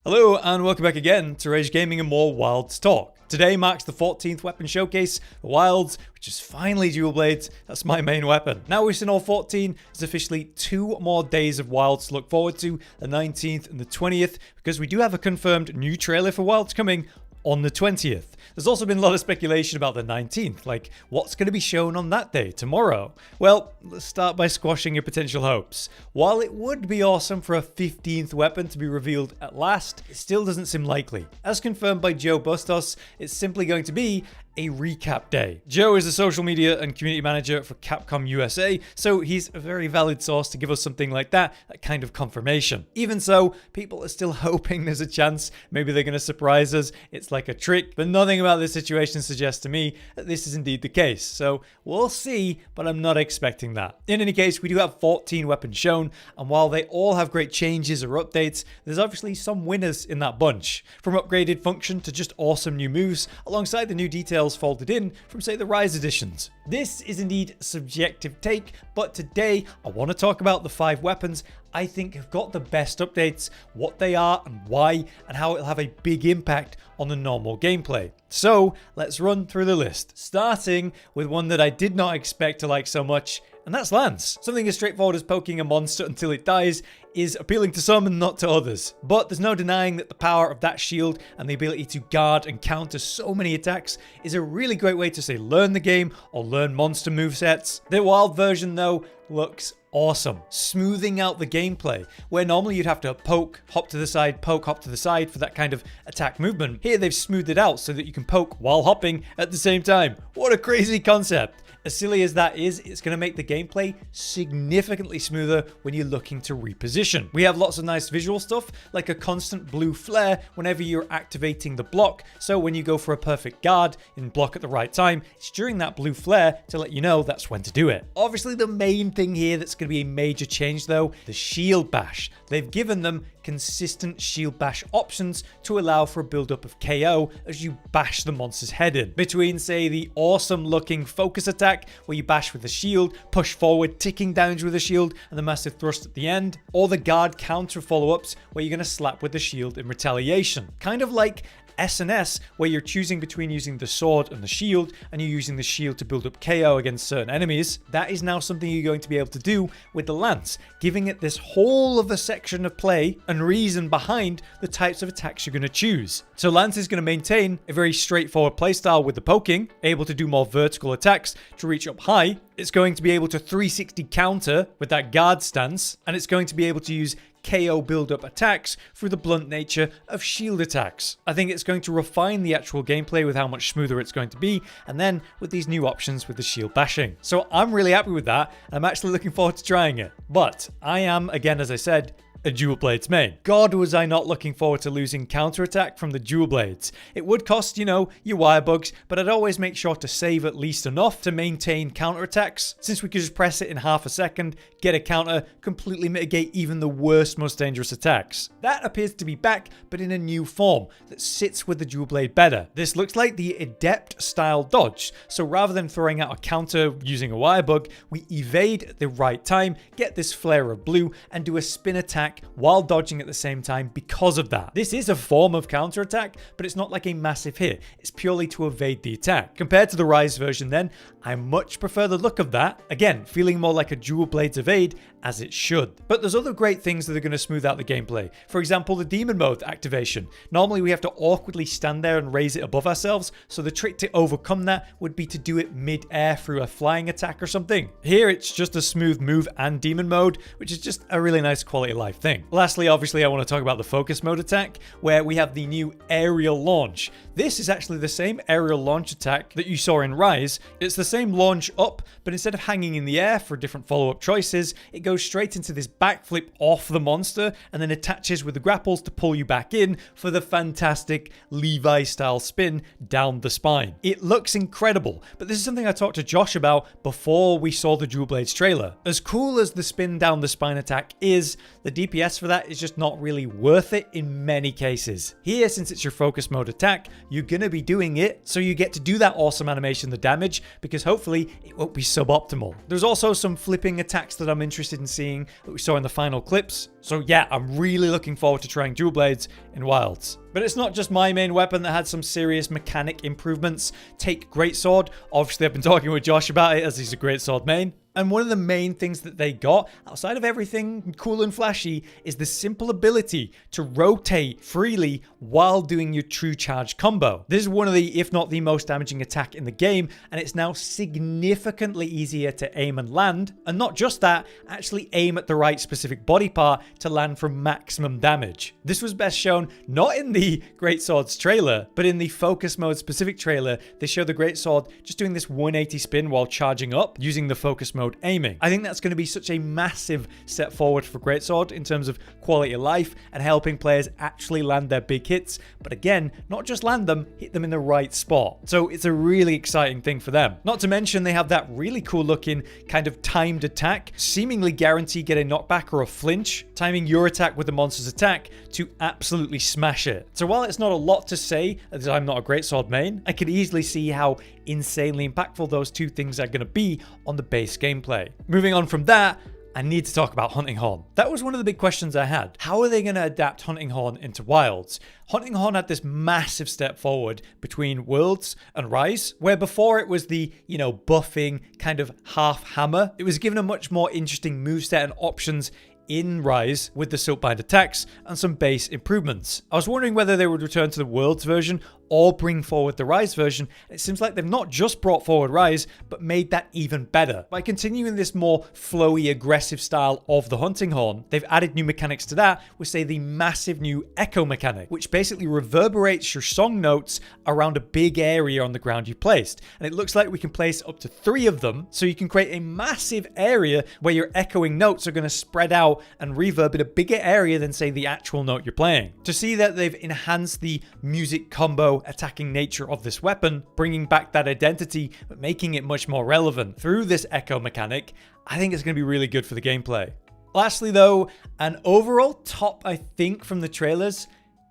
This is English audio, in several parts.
Hello and welcome back again to Rage Gaming and more Wilds talk. Today marks the 14th weapon showcase, the Wilds, which is finally Duw Blades. That's my main weapon. Now we've seen all 14, there's officially 2 more days of Wilds to look forward to, the 19th and the 20th, because we do have a confirmed new trailer for Wilds coming on the 20th. There's also been a lot of speculation about the 19th, like what's going to be shown on that day, tomorrow? Well, let's start by squashing your potential hopes. While it would be awesome for a 15th weapon to be revealed at last, it still doesn't seem likely. As confirmed by Joe Bustos, it's simply going to be a recap day. Joe is a social media and community manager for Capcom USA, so he's a very valid source to give us something like that kind of confirmation. Even so, people are still hoping there's a chance maybe they're going to surprise us. It's like a trick, but nothing about this situation suggests to me that this is indeed the case. So we'll see, but I'm not expecting that. In any case, we do have 14 weapons shown, and while they all have great changes or updates, there's obviously some winners in that bunch. From upgraded function to just awesome new moves, alongside the new details folded in from, say, the Rise editions. This is indeed a subjective take, but today I want to talk about the 5 weapons I think have got the best updates, what they are and why, and how it'll have a big impact on the normal gameplay. So let's run through the list, starting with one that I did not expect to like so much, and that's Lance. Something as straightforward as poking a monster until it dies is appealing to some and not to others. But there's no denying that the power of that shield and the ability to guard and counter so many attacks is a really great way to, say, learn the game or learn monster movesets. The wild version, though, looks awesome, smoothing out the gameplay. Where normally you'd have to poke, hop to the side, poke, hop to the side for that kind of attack movement, here they've smoothed it out so that you can poke while hopping at the same time. What a crazy concept. As silly as that is, it's going to make the gameplay significantly smoother when you're looking to reposition. We have lots of nice visual stuff, like a constant blue flare whenever you're activating the block, so when you go for a perfect guard and block at the right time, it's during that blue flare to let you know that's when to do it. Obviously, the main thing here that's going to be a major change though, the shield bash. They've given them consistent shield bash options to allow for a build-up of KO as you bash the monster's head in. Between, say, the awesome looking focus attack where you bash with the shield, push forward, ticking down with the shield, and the massive thrust at the end, or the guard counter follow-ups where you're going to slap with the shield in retaliation. Kind of like S&S, where you're choosing between using the sword and the shield, and you're using the shield to build up KO against certain enemies. That is now something you're going to be able to do with the Lance, giving it this whole other section of play and reason behind the types of attacks you're going to choose. So Lance is going to maintain a very straightforward playstyle with the poking, able to do more vertical attacks to reach up high. It's going to be able to 360 counter with that guard stance, and it's going to be able to use KO build-up attacks through the blunt nature of shield attacks. I think it's going to refine the actual gameplay with how much smoother it's going to be, and then with these new options with the shield bashing. So I'm really happy with that, and I'm actually looking forward to trying it. But I am, again, as I said, a Duw Blades main. God, was I not looking forward to losing counterattack from the Duw Blades. It would cost, your wire bugs, but I'd always make sure to save at least enough to maintain counterattacks, since we could just press it in half a second, get a counter, completely mitigate even the worst, most dangerous attacks. That appears to be back, but in a new form that sits with the Duw Blade better. This looks like the adept style dodge, so rather than throwing out a counter using a wire bug, we evade at the right time, get this flare of blue, and do a spin attack while dodging at the same time because of that. This is a form of counterattack, but it's not like a massive hit. It's purely to evade the attack. Compared to the Rise version then, I much prefer the look of that. Again, feeling more like a Duw Blades evade as it should. But there's other great things that are going to smooth out the gameplay. For example, the demon mode activation. Normally we have to awkwardly stand there and raise it above ourselves, so the trick to overcome that would be to do it mid-air through a flying attack or something. Here it's just a smooth move and demon mode, which is just a really nice quality of life thing. Lastly, obviously, I want to talk about the focus mode attack, where we have the new aerial launch. This is actually the same aerial launch attack that you saw in Rise. It's the same launch up, but instead of hanging in the air for different follow-up choices, it goes straight into this backflip off the monster and then attaches with the grapples to pull you back in for the fantastic Levi-style spin down the spine. It looks incredible, but this is something I talked to Josh about before we saw the Duw Blades trailer. As cool as the spin down the spine attack is, the DPS for that is just not really worth it in many cases. Here, since it's your focus mode attack, you're gonna be doing it, so you get to do that awesome animation, the damage, because hopefully it won't be suboptimal. There's also some flipping attacks that I'm interested in seeing that we saw in the final clips. So yeah, I'm really looking forward to trying Duw Blades in Wilds. But it's not just my main weapon that had some serious mechanic improvements. Take Greatsword. Obviously, I've been talking with Josh about it as he's a Greatsword main. And one of the main things that they got, outside of everything cool and flashy, is the simple ability to rotate freely while doing your true charge combo. This is one of the, if not the most damaging attack in the game, and it's now significantly easier to aim and land. And not just that, actually aim at the right specific body part to land for maximum damage. This was best shown not in the Greatsword's trailer, but in the focus mode specific trailer. They show the Greatsword just doing this 180 spin while charging up using the focus mode aiming. I think that's going to be such a massive step forward for Greatsword in terms of quality of life and helping players actually land their big hits, but again, not just land them, hit them in the right spot. So it's a really exciting thing for them. Not to mention they have that really cool looking kind of timed attack, seemingly guarantee get a knockback or a flinch, timing your attack with the monster's attack to absolutely smash it. So while it's not a lot to say, as I'm not a Greatsword main, I could easily see how insanely impactful those two things are going to be on the base gameplay. Moving on from that, I need to talk about Hunting Horn. That was one of the big questions I had. How are they going to adapt Hunting Horn into Wilds? Hunting Horn had this massive step forward between Worlds and Rise, where before it was the, buffing kind of half hammer. It was given a much more interesting moveset and options in Rise with the Silkbind attacks and some base improvements. I was wondering whether they would return to the Worlds version or bring forward the Rise version. It seems like they've not just brought forward Rise, but made that even better. By continuing this more flowy, aggressive style of the Hunting Horn, they've added new mechanics to that with, say, the massive new echo mechanic, which basically reverberates your song notes around a big area on the ground you placed. And it looks like we can place up to 3 of them, so you can create a massive area where your echoing notes are going to spread out and reverb in a bigger area than, say, the actual note you're playing. To see that they've enhanced the music combo attacking nature of this weapon, bringing back that identity, but making it much more relevant through this echo mechanic, I think it's going to be really good for the gameplay. Lastly though, an overall top I think from the trailers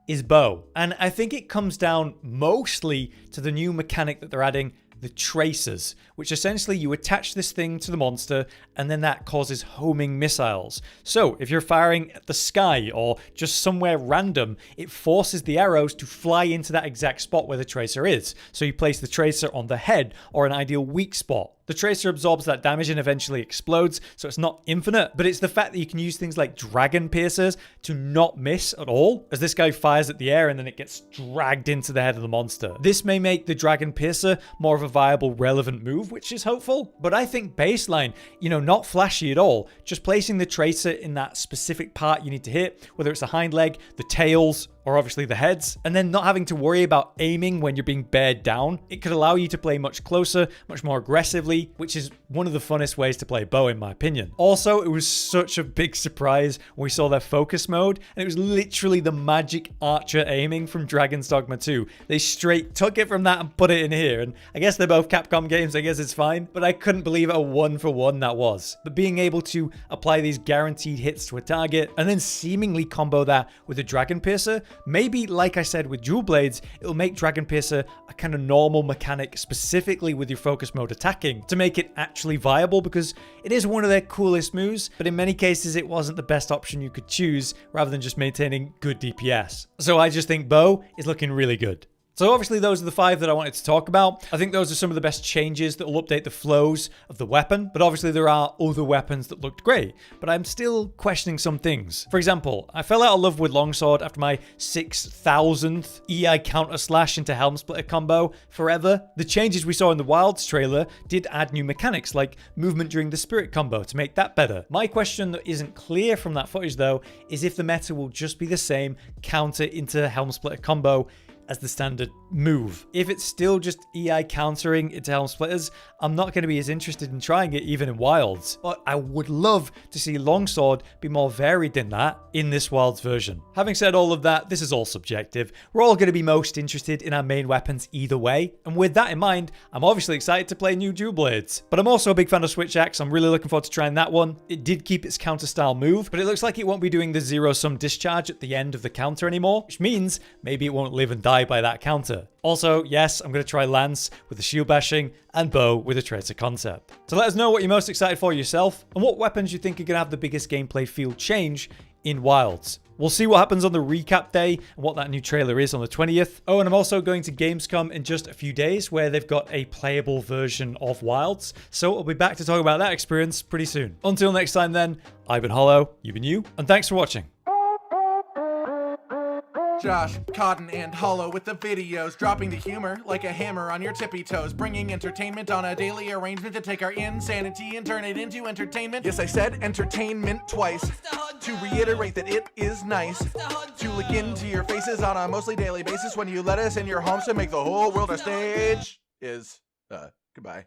is bow. And I think it comes down mostly to the new mechanic that they're adding, the tracers, which essentially you attach this thing to the monster and then that causes homing missiles. So if you're firing at the sky or just somewhere random, it forces the arrows to fly into that exact spot where the tracer is. So you place the tracer on the head or an ideal weak spot. The tracer absorbs that damage and eventually explodes, so it's not infinite, but it's the fact that you can use things like dragon piercers to not miss at all, as this guy fires at the air and then it gets dragged into the head of the monster. This may make the dragon piercer more of a viable, relevant move, which is hopeful, but I think baseline, not flashy at all, just placing the tracer in that specific part you need to hit, whether it's the hind leg, the tails, or obviously the heads, and then not having to worry about aiming when you're being bared down. It could allow you to play much closer, much more aggressively, which is one of the funnest ways to play bow in my opinion. Also, it was such a big surprise when we saw their focus mode, and it was literally the magic archer aiming from Dragon's Dogma 2. They straight took it from that and put it in here, and I guess they're both Capcom games, I guess it's fine, but I couldn't believe how 1-for-1 that was. But being able to apply these guaranteed hits to a target, and then seemingly combo that with a Dragon Piercer, maybe, like I said with Duw Blades, it'll make Dragon Piercer a kind of normal mechanic specifically with your focus mode attacking to make it actually viable, because it is one of their coolest moves, but in many cases it wasn't the best option you could choose rather than just maintaining good DPS. So I just think bow is looking really good. So obviously those are the 5 that I wanted to talk about. I think those are some of the best changes that will update the flows of the weapon, but obviously there are other weapons that looked great, but I'm still questioning some things. For example, I fell out of love with longsword after my 6,000th EI counter slash into helm splitter combo forever. The changes we saw in the Wilds trailer did add new mechanics like movement during the spirit combo to make that better. My question that isn't clear from that footage though is if the meta will just be the same counter into helm splitter combo as the standard move. If it's still just EI countering into Helm Splitters, I'm not going to be as interested in trying it even in Wilds. But I would love to see longsword be more varied than that in this Wilds version. Having said all of that, this is all subjective. We're all going to be most interested in our main weapons either way. And with that in mind, I'm obviously excited to play new Duw Blades. But I'm also a big fan of Switch Axe. I'm really looking forward to trying that one. It did keep its counter style move, but it looks like it won't be doing the zero-sum discharge at the end of the counter anymore, which means maybe it won't live and die by that counter. Also, yes, I'm going to try Lance with the shield bashing and bow with a traitor concept. So let us know what you're most excited for yourself and what weapons you think are going to have the biggest gameplay field change in Wilds. We'll see what happens on the recap day and what that new trailer is on the 20th. Oh, and I'm also going to Gamescom in just a few days where they've got a playable version of Wilds. So I'll be back to talk about that experience pretty soon. Until next time then, I've been Hollow, you've been you, and thanks for watching. Josh, Cotton, and Hollow with the videos, dropping the humor like a hammer on your tippy toes, bringing entertainment on a daily arrangement to take our insanity and turn it into entertainment. Yes, I said entertainment twice, to reiterate that it is nice to look into your faces on a mostly daily basis when you let us in your homes to make the whole world a stage. Goodbye.